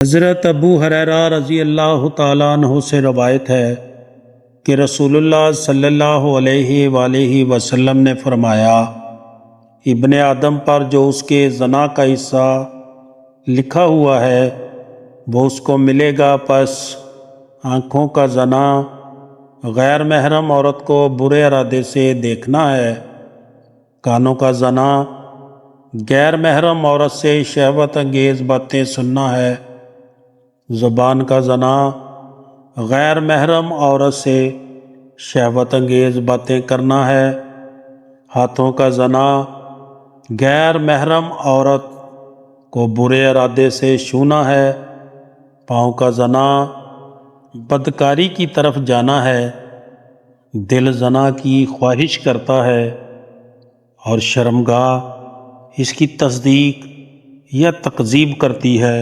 حضرت ابو ہریرہ رضی اللہ تعالیٰ عنہ سے روایت ہے کہ رسول اللہ صلی اللہ علیہ وآلہ وسلم نے فرمایا، ابن آدم پر جو اس کے زنا کا حصہ لکھا ہوا ہے وہ اس کو ملے گا، پس آنکھوں کا زنا غیر محرم عورت کو برے ارادے سے دیکھنا ہے، کانوں کا زنا غیر محرم عورت سے شہوت انگیز باتیں سننا ہے، زبان کا زنا غیر محرم عورت سے شہوت انگیز باتیں کرنا ہے، ہاتھوں کا زنا غیر محرم عورت کو برے ارادے سے چھونا ہے، پاؤں کا زنا بدکاری کی طرف جانا ہے، دل زنا کی خواہش کرتا ہے اور شرمگاہ اس کی تصدیق یا تکذیب کرتی ہے۔